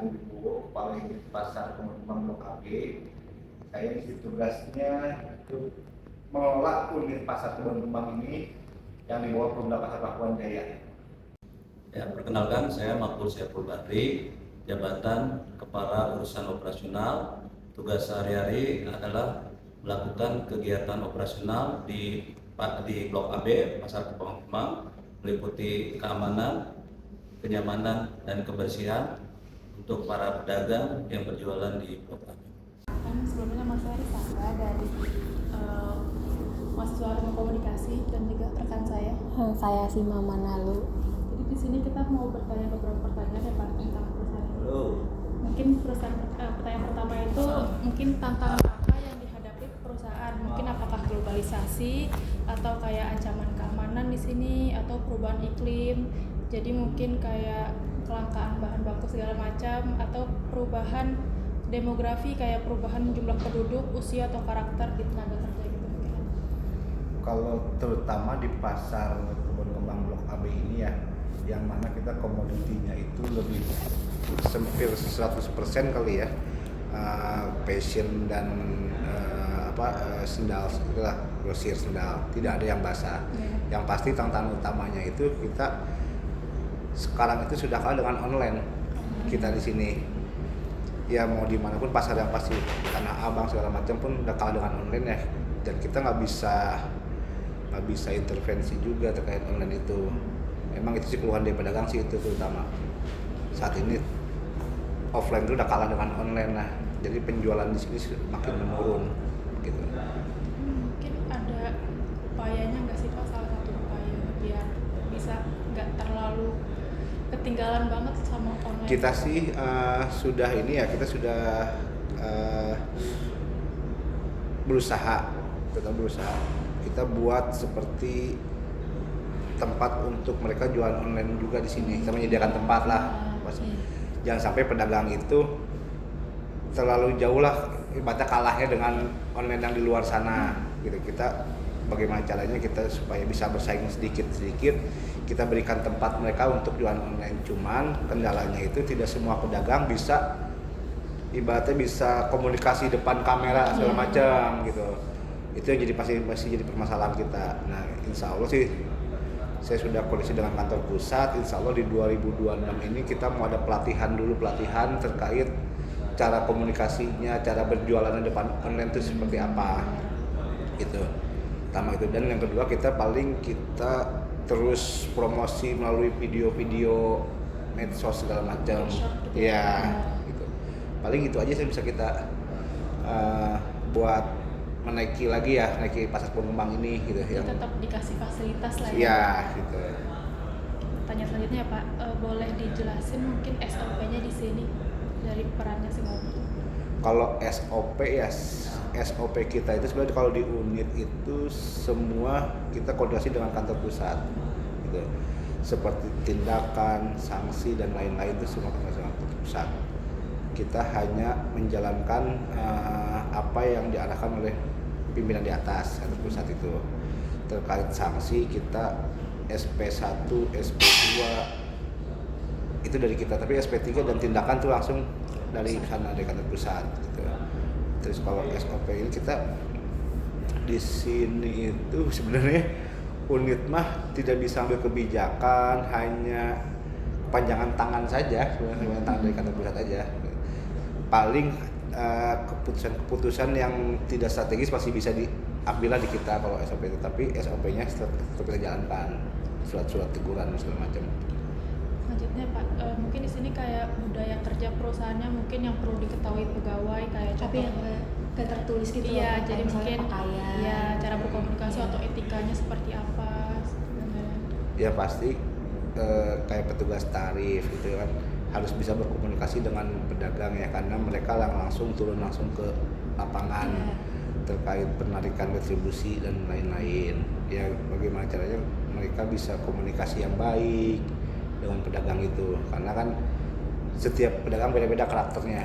Ari Wibowo, Kepala Unit Pasar Kembang Blok AB. Saya isi tugasnya itu mengelola unit pasar kembang ini yang di bawah Pemda Pasar Pakuan Jaya. Ya, perkenalkan saya Makbul Syaiful Bahri, jabatan Kepala Urusan Operasional. Tugas sehari-hari adalah melakukan kegiatan operasional di Blok AB Pasar Kembang, meliputi keamanan, kenyamanan, dan kebersihan untuk para pedagang yang berjualan di Blok AB. Sebelumnya nama saya Risaka dari mahasiswa ilmu komunikasi dan juga rekan saya. Saya Sima Manalu. Jadi di sini kita mau bertanya beberapa pertanyaan ya Pak tentang perusahaan ini. Mungkin pertanyaan pertama itu mungkin tantangan apa yang dihadapi perusahaan? Mungkin apakah globalisasi atau kayak ancaman keamanan di sini atau perubahan iklim? Jadi mungkin kayak kelangkaan bahan baku segala macam atau perubahan demografi kayak perubahan jumlah penduduk, usia atau karakter di tenaga kerja gitu mungkin. Kalau terutama di pasar kebun kembang Blok AB ini ya, yang mana kita komoditinya itu lebih hampir 100% kali ya, fashion dan sendal, itulah grosir sendal, tidak ada yang basah. Yang pasti tantangan utamanya itu kita sekarang itu sudah kalah dengan online kita di sini. Ya mau dimanapun pasar yang pasti Tanah Abang segala macam pun udah kalah dengan online ya, dan kita nggak bisa intervensi juga terkait online itu. Emang itu sih keluhan dari pedagang sih, itu terutama saat ini offline itu udah kalah dengan online lah, jadi penjualan di sini makin menurun gitu. Mungkin ada upayanya nggak sih Pak, salah satu upaya biar bisa nggak terlalu ketinggalan banget sama online? Kita sih kita sudah berusaha kita buat seperti tempat untuk mereka jualan online juga di sini. Kita menyediakan tempat lah. Jangan sampai pedagang itu terlalu jauh lah, ibaratnya kalahnya dengan online yang di luar sana gitu. Kita bagaimana caranya kita supaya bisa bersaing sedikit-sedikit, kita berikan tempat mereka untuk jualan online. Cuman kendalanya itu tidak semua pedagang bisa, ibaratnya bisa komunikasi depan kamera segala macam gitu. Itu yang jadi pasti jadi permasalahan kita. Nah, insya Allah sih saya sudah koordinasi dengan kantor pusat. Insya Allah di 2026 ini kita mau ada pelatihan terkait cara komunikasinya, cara berjualan di depan online itu seperti apa gitu. Pertama itu, dan yang kedua kita terus promosi melalui video-video medsos segala macam ya gitu. Paling itu aja sih bisa kita buat menaiki pasar kembang ini gitu. Yang tetap dikasih fasilitas lah ya gitu. Pertanyaan selanjutnya Pak, boleh dijelasin mungkin SOP-nya di sini dari perannya si mobil? Kalau SOP kita itu sebenarnya kalau di unit itu semua kita koordinasi dengan kantor pusat gitu. Seperti tindakan, sanksi dan lain-lain itu semua koordinasi dengan kantor pusat. Kita hanya menjalankan apa yang diarahkan oleh pimpinan di atas kantor pusat itu. Terkait sanksi kita SP1, SP2 itu dari kita, tapi SP3 dan tindakan tuh langsung dari sana, dari kantor pusat gitu. Terus kalau SOP ini kita di sini itu sebenarnya unit mah tidak bisa ambil kebijakan, hanya panjangan tangan saja, sebenarnya tangan dari kantor pusat aja. Paling keputusan yang tidak strategis masih bisa diambil di kita kalau SOP itu, tapi SOP-nya tetap kita jalankan, surat-surat teguran segala macam. Selanjutnya Pak, mungkin di sini kayak budaya kerja perusahaannya mungkin yang perlu diketahui pegawai kayak Tapi yang nggak tertulis gitu. Iya, jadi mungkin pakaian, ya cara berkomunikasi atau etikanya seperti apa? Ya pasti kayak petugas tarif gitu kan harus bisa berkomunikasi dengan pedagang ya, karena mereka langsung turun langsung ke lapangan terkait penarikan retribusi dan lain-lain. Ya bagaimana caranya mereka bisa komunikasi yang baik dengan pedagang itu, karena kan setiap pedagang beda-beda karakternya.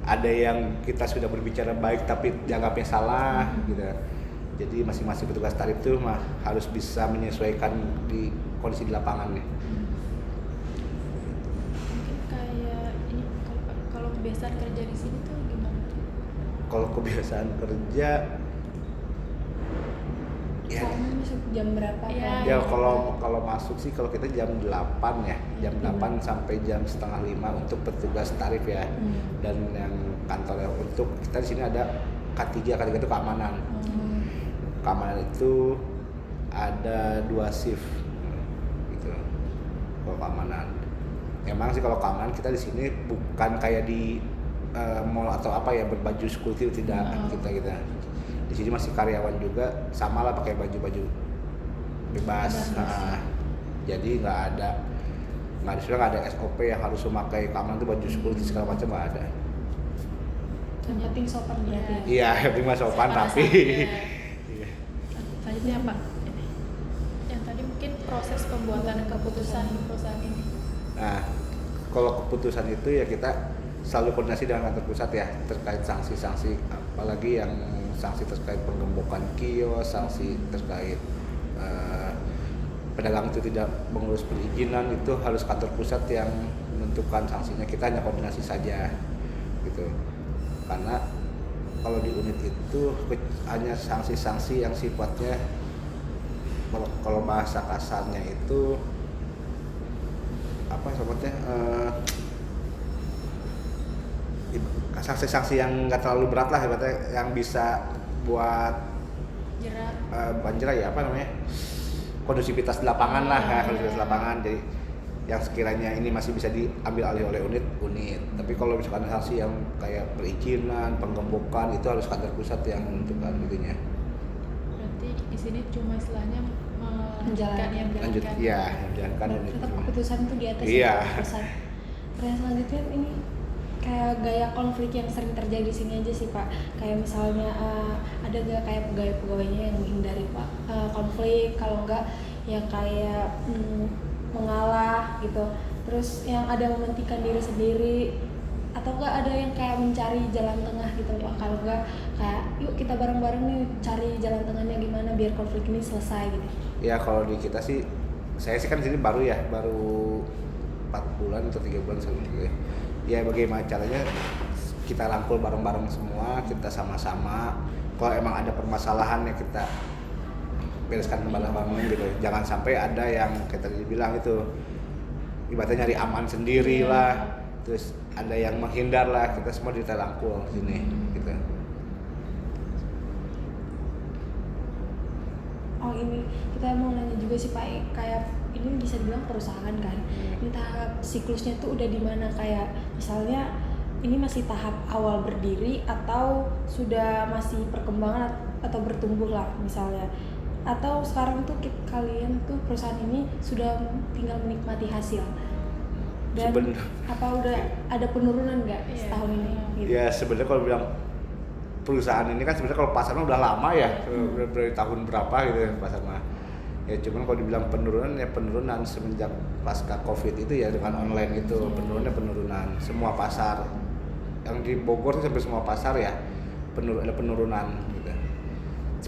Ada yang kita sudah berbicara baik tapi dianggapnya salah gitu. Jadi masing-masing petugas tarif itu harus bisa menyesuaikan di kondisi di lapangannya. Mungkin kayak ini kebiasaan kerja di sini tuh gimana? Kalau kebiasaan kerja ya Misalnya masuk jam berapa? Iya. kan? ya kalau masuk sih kalau kita jam 8 ya, jam 8 sampai jam setengah 5 untuk petugas tarif ya. Dan yang kantornya untuk kita di sini ada K3 itu keamanan. Keamanan itu ada 2 shift gitu. Kalau keamanan, emang sih kalau keamanan kita di sini bukan kayak di mall atau apa ya berbaju security, tidak. Kita di sini masih karyawan juga, sama lah pakai baju bebas. Nah, jadi nggak ada SOP yang harus memakai keamanan itu baju security segala macam, nggak ada. Yang penting sopan berarti. Iya, yang penting mah sopan tapi. Iya. Selanjutnya apa? Yang tadi mungkin proses pembuatan keputusan perusahaan ini. Nah, kalau keputusan itu ya kita selalu koordinasi dengan kantor pusat ya terkait sanksi-sanksi, apalagi yang sanksi terkait penggembokan kios, sanksi terkait pedagang itu tidak mengurus perizinan, itu harus kantor pusat yang menentukan sanksinya. Kita hanya koordinasi saja gitu. Karena kalau di unit itu hanya sanksi-sanksi yang sifatnya kalau bahasa kasarnya itu apa sebutnya sanksi-sanksi yang nggak terlalu berat lah sebetulnya, yang bisa buat Jerat. bukan jerat ya, apa namanya, kondusivitas di lapangan lah ya, kondusivitas lapangan. Jadi yang sekiranya ini masih bisa diambil alih oleh unit. Tapi kalau misalkan sanksi yang kayak perizinan, penggembokan, itu harus kantor pusat yang menentukan gitunya. Berarti di sini cuma istilahnya Menjalankan. Lanjut, iya, menjalankan unit. Tetap keputusan itu di atas Iya. keputusan. Yang selanjutnya ini kayak gaya konflik yang sering terjadi di sini aja sih Pak. Kayak misalnya ada nggak kayak pegawai-pegawainya yang menghindari Pak konflik, kalau nggak ya kayak mengalah gitu. Terus yang ada mementingkan diri sendiri, atau nggak ada yang kayak mencari jalan tengah gitu Pak. Kalau nggak kayak yuk kita bareng-bareng nih cari jalan tengahnya gimana biar konflik ini selesai gitu. Ya kalau di kita sih, saya sih kan di sini baru 4 bulan atau 3 bulan gitu ya. Ya bagaimana caranya kita rangkul bareng-bareng semua, kita sama-sama. Kalau emang ada permasalahan ya kita bereskan bareng-bareng gitu. Jangan sampai ada yang kayak tadi bilang itu ibaratnya nyari aman sendiri lah, terus ada yang menghindar lah, kita semua kita rangkul sini gitu. Oh ini kita mau nanya juga sih Pak, kayak ini bisa dibilang perusahaan kan, ini tahap siklusnya tuh udah di mana, kayak misalnya ini masih tahap awal berdiri atau sudah masih perkembangan atau bertumbuh lah misalnya, atau sekarang tuh kalian tuh perusahaan ini sudah tinggal menikmati hasil dan apa udah ada penurunan nggak setahun ini gitu? Ya sebenarnya kalau bilang perusahaan ini kan sebenarnya kalau pasarnya udah lama ya, udah dari tahun berapa gitu ya pasar mah. Ya cuman kalau dibilang penurunan ya penurunan semenjak pasca Covid itu ya, dengan online itu penurunan semua pasar. Yang di Bogor sih sampai semua pasar ya ada penurunan gitu.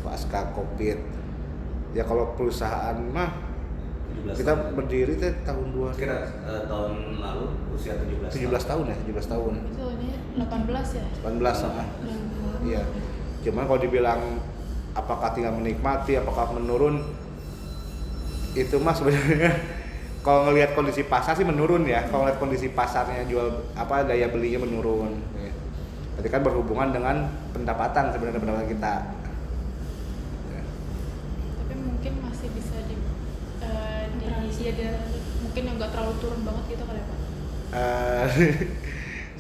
Pasca Covid. Ya kalau perusahaan mah kita berdiri tuh tahun 2000. Kira tahun lalu usia 17 tahun ya, 17 tahun. Itu ini 18 ya? 18 sama. Iya. Cuman kalau dibilang apakah tinggal menikmati, apakah menurun, itu mas sebenarnya kalau ngelihat kondisi pasar sih menurun ya. Kalau ngelihat kondisi pasarnya daya belinya menurun. Ya. Berarti kan berhubungan dengan pendapatan kita. Ya. Tapi mungkin masih bisa mungkin yang nggak terlalu turun banget gitu kali ya Pak?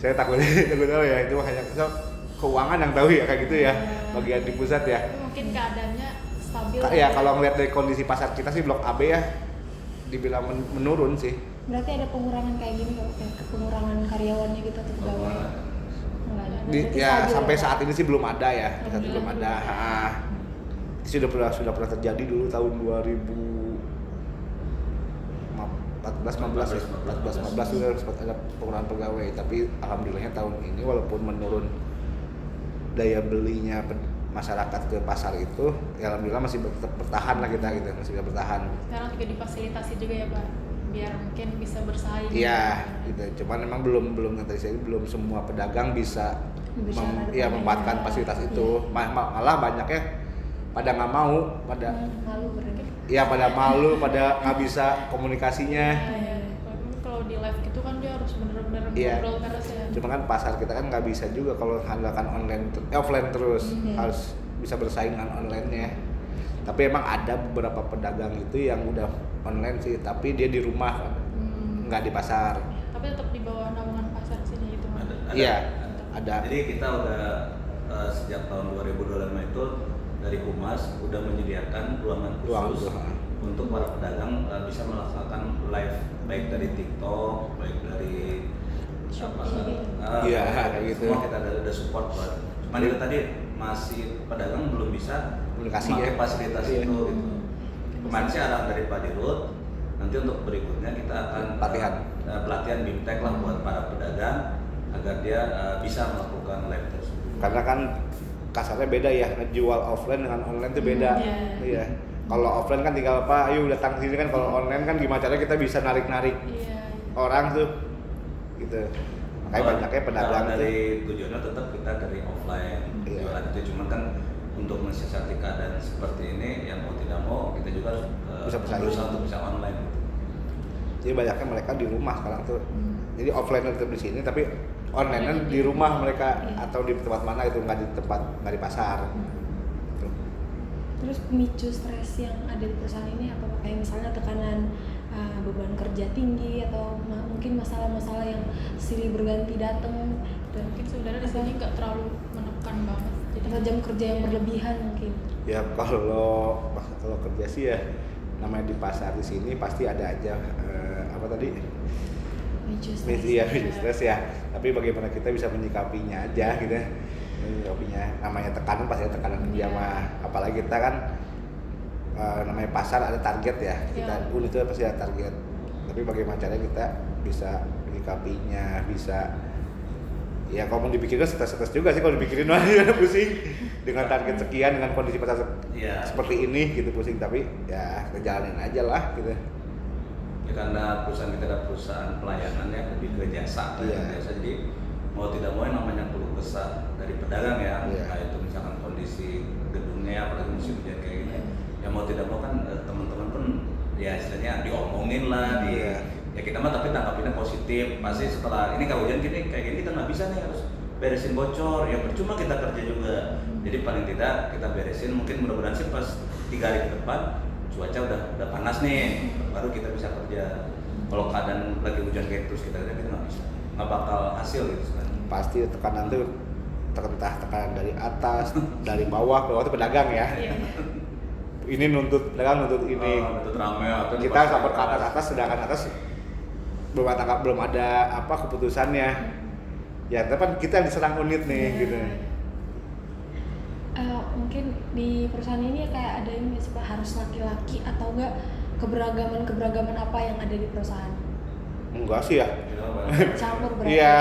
Saya takut tahu ya, itu hanya keuangan yang tahu ya kayak gitu ya, bagian di pusat ya. Tapi mungkin keadaannya stabil. Ya kalau ngelihat dari kondisi pasar kita sih Blok AB ya dibilang menurun sih. Berarti ada pengurangan kayak gini kok, kayak pengurangan karyawannya gitu atau pegawai? Nggak ada. Ya Stabil sampai ya, Pak? saat ini sih belum ada ya, belum ada. Itu sudah pernah terjadi dulu tahun 2014-15 sudah sempat ada pengurangan pegawai, tapi alhamdulillahnya tahun ini walaupun menurun daya belinya masyarakat ke pasar itu, ya alhamdulillah masih tetap bertahan lah kita gitu, masih bisa bertahan. Sekarang juga difasilitasi juga ya Pak? biar mungkin bisa bersaing. Iya, gitu. Cuman memang belum yang tadi saya belum semua pedagang bisa memanfaatkan fasilitas itu. Malah banyaknya pada nggak mau, pada malu berarti. Iya, pada malu, pada nggak bisa komunikasinya. Iya. Kalau di live gitu kan dia harus bener-bener ngobrol terus ya. Cuma kan pasar kita kan nggak bisa juga kalau handalkan offline terus, harus bisa bersaing dengan online-nya. Tapi emang ada beberapa pedagang itu yang udah online sih, tapi dia di rumah kan, nggak di pasar. Tapi tetap di bawah naungan pasar sini gitu. Iya, ada. Jadi kita udah sejak tahun 2025 itu dari Humas udah menyediakan ruangan khusus untuk para pedagang bisa melaksanakan live baik dari TikTok, baik dari gitu. Semua kita ada support buat. Cuman itu tadi masih pedagang belum bisa komunikasi memakai fasilitas itu gitu. Kemarin sih arahan dari Pak Dirut, nanti untuk berikutnya kita akan pelatihan BIMTEK lah buat para pedagang agar dia bisa melakukan live tersebut. Karena kan kasarnya beda ya, ngejual offline dengan online itu beda. Iya. Kalau offline kan tinggal apa, ayo datang sini kan. Kalau online kan gimana caranya kita bisa narik orang tuh, gitu. Makanya banyaknya pedagang dari tujuannya tetap kita dari offline jualan itu, cuman kan untuk mensiasati keadaan seperti ini yang mau tidak mau kita juga bisa berusaha untuk bisa online. Jadi banyaknya mereka di rumah sekarang tuh. Jadi offline tetap di sini tapi online di rumah mereka atau di tempat mana itu, nggak di pasar. Terus pemicu stres yang ada di perusahaan ini apa? Kayak misalnya tekanan beban kerja tinggi atau mungkin masalah-masalah yang silih berganti datang. Dan mungkin sebenarnya di sini nggak terlalu menekan banget. Jadi atau jam kerja yang berlebihan mungkin. Ya kalau kerja sih ya namanya di pasar di sini pasti ada aja apa tadi? Pemicu stres ya. Tapi bagaimana kita bisa menyikapinya aja gitu. Menyikapinya namanya tekanan pasti ada tekanan kerja mah. Apalagi kita kan namanya pasar ada target ya. Kita unit itu pasti ada target. Tapi bagaimana caranya kita bisa menyikapinya, bisa ya kalau mau dipikirin stres juga sih kalau dipikirin mah pusing dengan target sekian dengan kondisi pasar seperti ini gitu pusing, tapi ya kita jalanin aja lah gitu. Ya karena perusahaan kita adalah perusahaan pelayanan ya, lebih ke jasa, jasa, jadi mau tidak mau yang namanya keluh kesah dari pedagang ya, kayak itu misalkan kondisi gedungnya apalagi musim hujan kayak gini, ya mau tidak mau kan teman-teman pun ya istilahnya diomongin lah, ya kita mah tapi tanggapinnya positif. Pasti setelah ini kalau hujan gini kayak gini kita nggak bisa nih, harus beresin bocor, ya percuma kita kerja juga. Jadi paling tidak kita beresin, mungkin mudah-mudahan sih pas 3 hari ke depan cuaca udah panas nih, baru kita bisa kerja. Kalau keadaan lagi hujan kayak terus kita nggak bisa, nggak bakal hasil gitu kan. Pasti tekanan tuh tekanan dari atas, dari bawah itu pedagang ya. Ini nuntut pedagang nuntut ini. Nuntut rame atau kita sampai ke atas sedangkan atas belum ada apa keputusannya. Ya, tapi kan kita diserang unit nih gitu. Mungkin di perusahaan ini kayak ada ini harus laki-laki atau enggak, keberagaman apa yang ada di perusahaan? Enggak sih ya. Campur berarti. Iya,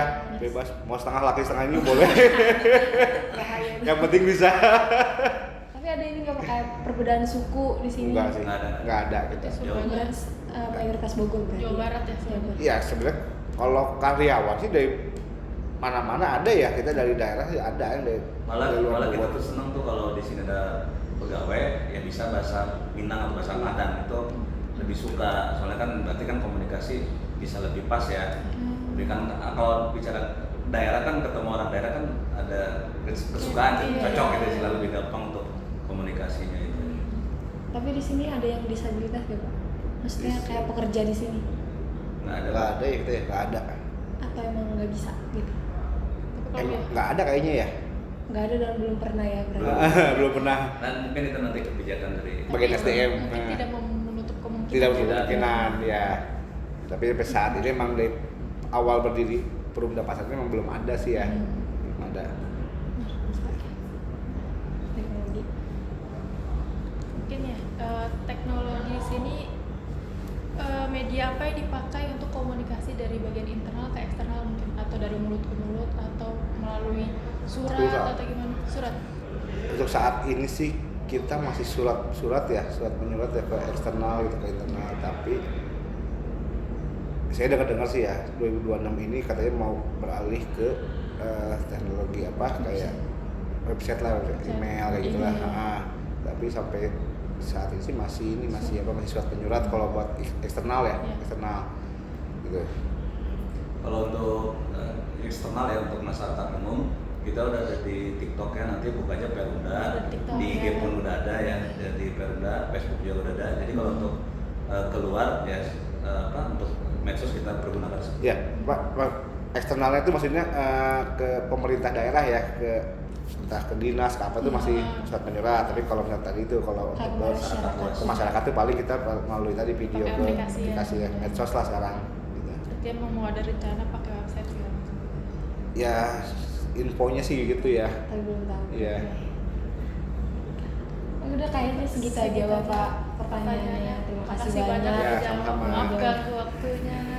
bebas mau setengah laki setengah ini boleh. Yang penting bisa. Tapi ada ini nggak kayak perbedaan suku di sini? Enggak sih, nggak ada gitu. Mayoritas Bogor berarti. Jawa Barat ya. Iya sebenarnya kalau karyawan sih dari mana-mana ada ya, kita dari daerah sih ada yang dari malah kita tuh seneng tuh kalau di sini ada pegawai yang bisa bahasa Minang atau bahasa Padang, itu lebih suka, soalnya kan berarti kan komunikasi bisa lebih pas ya. Jadi kan kalau bicara daerah kan ketemu orang daerah kan ada kesukaan, cocok gitu sih, lebih gampang untuk komunikasinya itu. Tapi di sini ada yang disabilitas gak Pak? Maksudnya kayak pekerja di sini? Nggak ada ya gitu ya, nggak ada. Atau emang nggak bisa gitu? Nggak ada kayaknya ya. Nggak ada dan belum pernah ya berarti. Belum pernah. Dan mungkin itu nanti kebijakan dari bagian SDM. Mungkin tidak menutup kemungkinan. Tidak menutup kemungkinan ya. Tapi sampai saat ini memang dari awal berdiri Perumda Pasar ini memang belum ada sih ya. Belum ada. Teknologi. Mungkin ya teknologi di sini media apa yang dipakai untuk komunikasi dari bagian internal ke eksternal mungkin, atau dari mulut ke mulut atau melalui surat atau gimana? Surat. Untuk saat ini sih kita masih surat menyurat ya ke eksternal gitu, ke internal, tapi saya dengar sih ya 2026 ini katanya mau beralih ke teknologi apa kayak website lah, email kayak gitulah. Tapi sampai saat ini sih masih surat penyurat kalau buat eksternal ya, eksternal gitu. Kalau untuk eksternal ya, untuk masyarakat umum kita udah ada di TikTok ya, nanti buka aja Perumda, di IG pun udah ada ya, di Perumda, Facebook juga udah ada. Jadi kalau untuk keluar ya untuk medsos kita pergunakan. Ya, Pak, eksternalnya itu maksudnya ke pemerintah daerah ya, entah ke dinas ke apa itu masih surat menyurat. Tapi kalau misalnya tadi itu kalau ke masyarakat itu paling kita melalui tadi video ke aplikasi ya, medsos lah sekarang. Gitu. Dia mau ada rencana pakai website juga. Ya, infonya sih gitu ya. Tapi belum tahu. Iya. Udah kayaknya segitu aja Bapak pertanyaannya. Terima kasih banyak. Ya, Jangan sama-sama. maafkan waktunya.